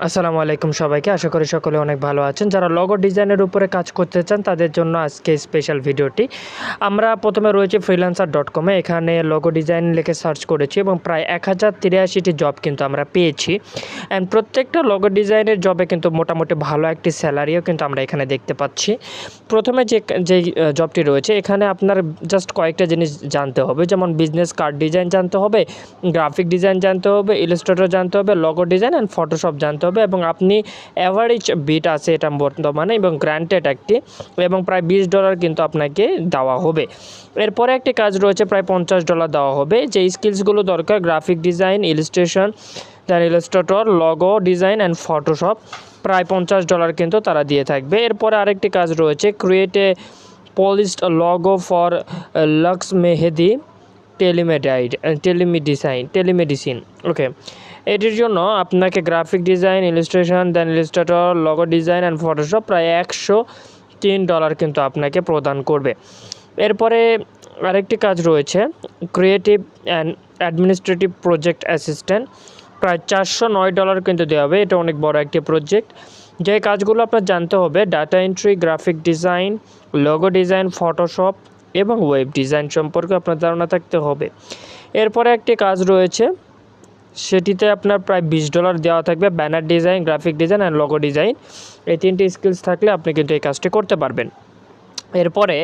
আসসালামু আলাইকুম সবাইকে। আশা করি সকলে অনেক ভালো আছেন। যারা লোগো ডিজাইনের উপরে কাজ করতে চান তাদের জন্য আজকে স্পেশাল ভিডিওটি। আমরা প্রথমে রয়েছে freelancer.com এ, এখানে লোগো ডিজাইন লিখে সার্চ করেছি এবং প্রায় 1083টি জব কিন্তু আমরা পেয়েছি। অ্যান্ড প্রত্যেকটা লোগো ডিজাইনের জবে কিন্তু মোটামুটি ভালো একটি স্যালারিও কিন্তু আমরা এখানে দেখতে পাচ্ছি। প্রথমে যেই জবটি রয়েছে এখানে আপনার জাস্ট কয়েকটা জিনিস জানতে হবে, যেমন বিজনেস কার্ড ডিজাইন জানতে হবে, গ্রাফিক ডিজাইন জানতে হবে, ইলাস্ট্রেটর জানতে হবে, লোগো ডিজাইন অ্যান্ড ফটোশপ জানতে হবে এবং আপনি অ্যাভারেজ বিট আছে এটা বর্তমানে এবং গ্র্যান্টেড একটি এবং প্রায় $20 কিন্তু আপনাকে দেওয়া হবে। এরপরে একটি কাজ রয়েছে প্রায় $50 দেওয়া হবে। যে স্কিলসগুলো দরকার graphic design, illustration, then illustrator, logo design and Photoshop, প্রায় $50 কিন্তু তারা দিয়ে থাকবে। এরপরে আরেকটি কাজ রয়েছে create a polished logo for Lux Mehedi telemedicine. Okay, এটির জন্য আপনাকে graphic design, illustration, then illustrator, logo design and Photoshop প্রায় $103 কিন্তু আপনাকে প্রদান করবে। এরপরে আরেকটি কাজ রয়েছে creative and administrative project assistant, প্রায় $409 কিন্তু দেওয়া হবে। এটা অনেক বড় একটি প্রজেক্ট। যে কাজগুলো আপনার জানতে হবে data entry, graphic design, logo design, Photoshop এবং ওয়েব ডিজাইন সম্পর্কে আপনার ধারণা থাকতে হবে। এরপরে একটি কাজ রয়েছে, সেটিতে আপনার প্রায় $20 দেওয়া থাকবে। Banner design, graphic design and logo design, এই তিনটি স্কিলস থাকলে আপনি কিন্তু এই কাজটি করতে পারবেন। এরপরে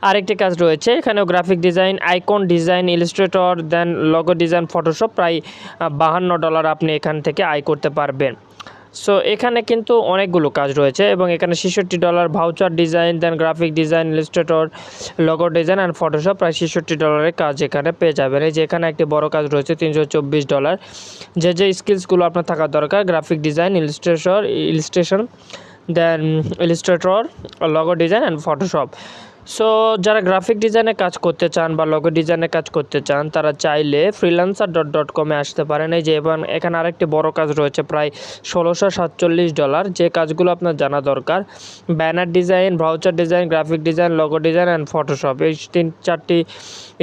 আরেকটি কাজ রয়েছে, এখানেও graphic design, icon design, illustrator, then logo design, Photoshop, প্রায় $52 আপনি এখান থেকে আয় করতে পারবেন। সো এখানে কিন্তু অনেকগুলো কাজ রয়েছে এবং এখানে $66 voucher design, then graphic design, illustrator, logo design and Photoshop, প্রায় $66 কাজ এখানে পেয়ে যাবেন। এই যে এখানে একটি বড় কাজ রয়েছে $324। যে স্কিলসগুলো আপনার থাকা দরকার graphic design, illustration, then illustrator, logo design and Photoshop. So যারা গ্রাফিক ডিজাইনে কাজ করতে চান বা লোগো ডিজাইনে কাজ করতে চান তারা চাইলে freelancer.com এ আসতে পারেন। এই যে এবং এখানে আরেকটি বড় কাজ রয়েছে প্রায় $1647। যে কাজগুলো আপনার জানা দরকার banner design, voucher design, graphic design, logo design and Photoshop, এই 3-4টি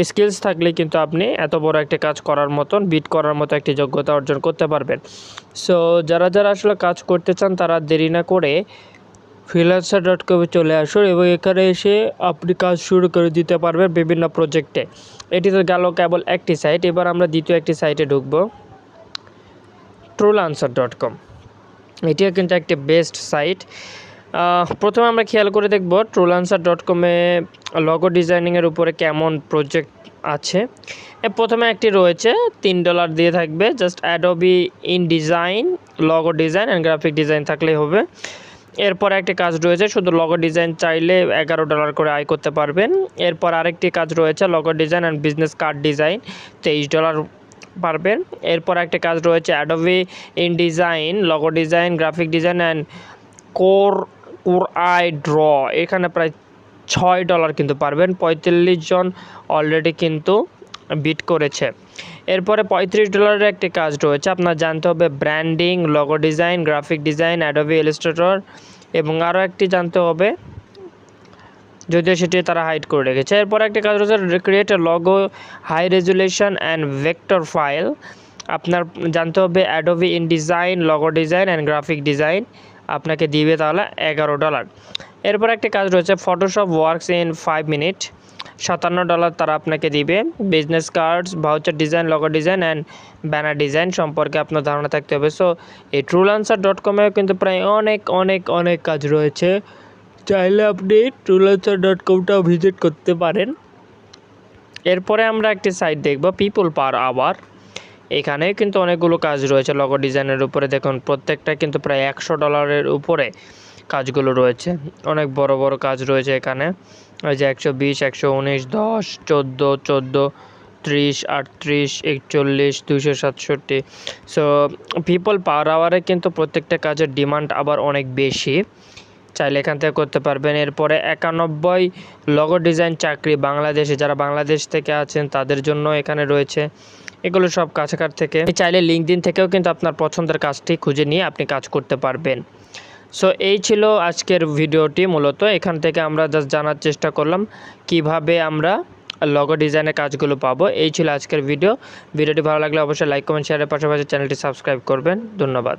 স্কিলস থাকলে কিন্তু আপনি এত বড় একটি কাজ করার মতন, বিট করার মতো একটি যোগ্যতা অর্জন করতে পারবেন। সো যারা আসলে কাজ করতে চান তারা দেরি না করে freelancer.com এ চলে আসুন এবং এখানে এসে আপনি কাজ শুরু করে দিতে পারবেন বিভিন্ন প্রজেক্টে। এটি তো গেল কেবল একটি সাইট। এবার আমরা দ্বিতীয় একটি সাইটে ঢুকব, truelancer.com। এটিও কিন্তু একটি বেস্ট সাইট। প্রথমে আমরা খেয়াল করে দেখব truelancer.com এ লোগো ডিজাইনিংয়ের উপরে কেমন প্রজেক্ট আছে। প্রথমে একটি রয়েছে $3 দিয়ে থাকবে, just Adobe InDesign, logo design and graphic design থাকলেই হবে। এরপর একটি কাজ রয়েছে শুধু লোগো ডিজাইন চাইলে $11 করে আয় করতে পারবেন। এরপর আরেকটি কাজ রয়েছে logo design and business card design, $23 পারবেন। এরপর একটি কাজ রয়েছে Adobe InDesign, logo design, graphic design and core I draw, এখানে প্রায় $6 কিন্তু পারবেন। 45 জন অলরেডি কিন্তু বিট করেছে। এরপরে $35 একটি কাজ রয়েছে, আপনার জানতে হবে branding, logo design, graphic design, Adobe Illustrator এবং আরও একটি জানতে হবে, যদিও সেটি তারা হাইড করে রেখেছে। এরপর একটি কাজ রয়েছে create a logo high resolution and vector file, আপনার জানতে হবে Adobe InDesign, logo design and graphic design, আপনাকে দিবে তাহলে $11। এরপর একটি কাজ রয়েছে ফটোশপ ওয়ার্কস ইন 5 মিনিট, $57 তারা আপনাকে দিবে। Business cards, voucher design, logo design and banner design সম্পর্কে আপনার ধারণা থাকতে হবে। সো এই truelancer.com এও কিন্তু প্রায় অনেক কাজ রয়েছে, চাইলে আপনি truelancer.comটাও ভিজিট করতে পারেন। এরপরে আমরা একটি সাইট দেখব পিপল পার আওয়ার, এখানেও কিন্তু অনেকগুলো কাজ রয়েছে লোগো ডিজাইনের উপরে। দেখুন প্রত্যেকটা কিন্তু প্রায় $100 উপরে কাজগুলো রয়েছে, অনেক বড় কাজ রয়েছে এখানে। ওই যে 120, 119, 10, 14, 30, 38, 41, 267। সো পিপল পার আওয়ারে কিন্তু প্রত্যেকটা কাজের ডিমান্ড আবার অনেক বেশি, চাইলে এখান থেকে করতে পারবেন। এরপরে 91 লোগো ডিজাইন চাকরি বাংলাদেশে, যারা বাংলাদেশ থেকে আছেন তাদের জন্য এখানে রয়েছে। এগুলো সব কাছাকাছি থেকে চাইলে লিঙ্কডইন থেকেও কিন্তু আপনার পছন্দের কাজটি খুঁজে নিয়ে আপনি কাজ করতে পারবেন। সো এই ছিল আজকের ভিডিওটি। মূলত এখান থেকে আমরা জাস্ট জানার চেষ্টা করলাম কিভাবে আমরা লোগো ডিজাইনের কাজগুলো পাবো। এই ছিল আজকের ভিডিওটি ভালো লাগলে অবশ্যই লাইক, কমেন্ট, শেয়ারের পাশাপাশি চ্যানেলটি সাবস্ক্রাইব করবেন। ধন্যবাদ।